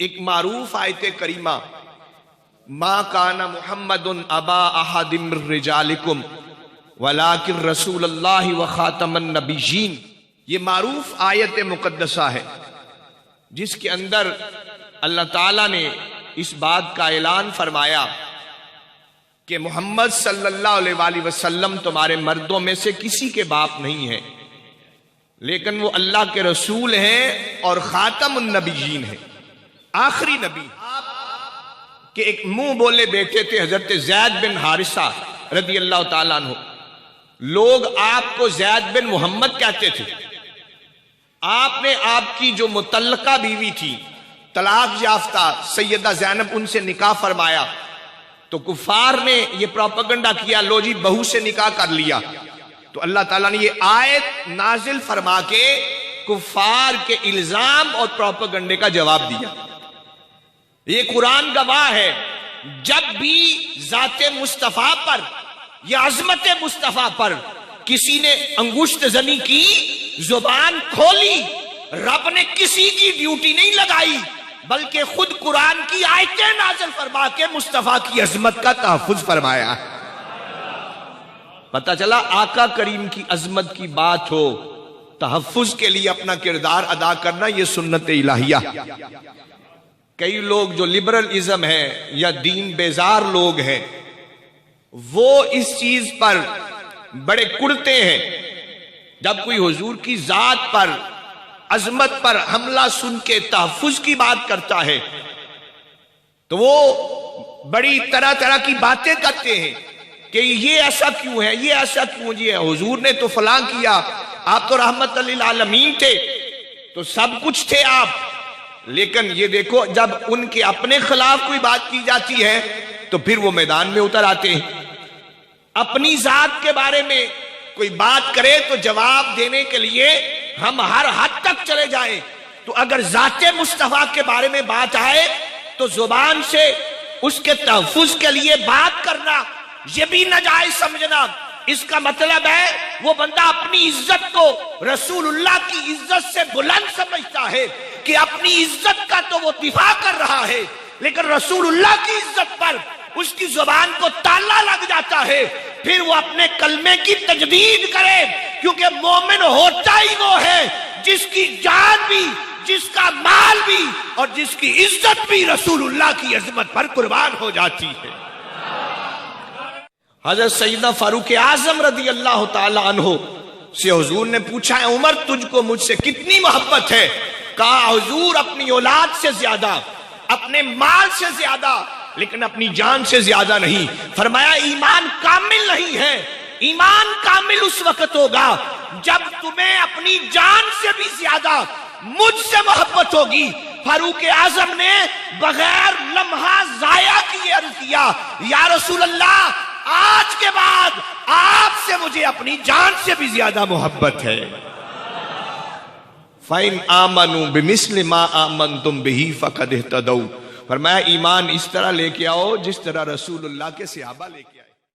ایک معروف آیت کریمہ ما کان محمد ابا احد من رجالکم ولکن رسول اللہ وخاتم النبیین، یہ معروف آیت مقدسہ ہے جس کے اندر اللہ تعالیٰ نے اس بات کا اعلان فرمایا کہ محمد صلی اللہ علیہ وآلہ وسلم تمہارے مردوں میں سے کسی کے باپ نہیں ہیں، لیکن وہ اللہ کے رسول ہیں اور خاتم النبیین ہیں، آخری نبی۔ کہ ایک منہ بولے بیٹے تھے حضرت زید بن حارثہ رضی اللہ تعالیٰ عنہ، لوگ آپ کو زید بن محمد کہتے تھے۔ آپ نے آپ کی جو مطلقہ بیوی تھی، طلاق یافتہ سیدہ زینب، ان سے نکاح فرمایا تو کفار نے یہ پروپیگنڈا کیا، لو جی بہو سے نکاح کر لیا۔ تو اللہ تعالیٰ نے یہ آیت نازل فرما کے کفار کے الزام اور پروپیگنڈے کا جواب دیا۔ یہ قرآن گواہ ہے، جب بھی ذات مصطفیٰ پر یا عظمت مصطفیٰ پر کسی نے انگشت زنی کی، زبان کھولی، رب نے کسی کی ڈیوٹی نہیں لگائی بلکہ خود قرآن کی آیتیں نازل فرما کے مصطفیٰ کی عظمت کا تحفظ فرمایا۔ پتہ چلا آقا کریم کی عظمت کی بات ہو، تحفظ کے لیے اپنا کردار ادا کرنا یہ سنت الہیہ۔ کئی لوگ جو لبرلزم ہے یا دین بیزار لوگ ہیں، وہ اس چیز پر بڑے کڑتے ہیں، جب کوئی حضور کی ذات پر عظمت پر حملہ سن کے تحفظ کی بات کرتا ہے تو وہ بڑی طرح طرح کی باتیں کرتے ہیں کہ یہ ایسا کیوں ہے، یہ ایسا کیوں، جی حضور نے تو فلاں کیا، آپ تو رحمت للعالمین تھے، تو سب کچھ تھے آپ۔ لیکن یہ دیکھو جب ان کے اپنے خلاف کوئی بات کی جاتی ہے تو پھر وہ میدان میں اتر آتے ہیں۔ اپنی ذات کے بارے میں کوئی بات کرے تو جواب دینے کے لیے ہم ہر حد تک چلے جائیں، تو اگر ذات مصطفیٰ کے بارے میں بات آئے تو زبان سے اس کے تحفظ کے لیے بات کرنا یہ بھی ناجائز سمجھنا، اس کا مطلب ہے وہ بندہ اپنی عزت کو رسول اللہ کی عزت سے بلند سمجھتا ہے کہ اپنی عزت کا تو وہ دفاع کر رہا ہے، لیکن رسول اللہ کی عزت پر اس کی زبان کو تالا لگ جاتا ہے، پھر وہ اپنے کلمے کی تجدید کرے، کیونکہ مومن ہوتا ہی وہ ہے جس کی جان بھی، جس کا مال بھی اور جس کی عزت بھی رسول اللہ کی عظمت پر قربان ہو جاتی ہے۔ حضرت سیدنا فاروق اعظم رضی اللہ تعالی عنہ سے حضور نے پوچھا ہے عمر تجھ کو مجھ سے کتنی محبت ہے؟ کہا حضور اپنی اولاد سے زیادہ، اپنے مال سے زیادہ، لیکن اپنی جان سے زیادہ نہیں۔ فرمایا ایمان کامل نہیں ہے، ایمان کامل اس وقت ہوگا جب تمہیں اپنی جان سے بھی زیادہ مجھ سے محبت ہوگی۔ فاروق اعظم نے بغیر لمحہ ضائع کیے عرض کیا یا رسول اللہ، آج کے بعد آپ سے مجھے اپنی جان سے بھی زیادہ محبت ہے۔ فَإِنْ آمَنُوا بِمِثْلِ مَا آمَنْتُمْ بِهِ فَقَدْ اهْتَدَوْا۔ فرمایا ایمان اس طرح لے کے آؤ جس طرح رسول اللہ کے صحابہ لے کے آئے۔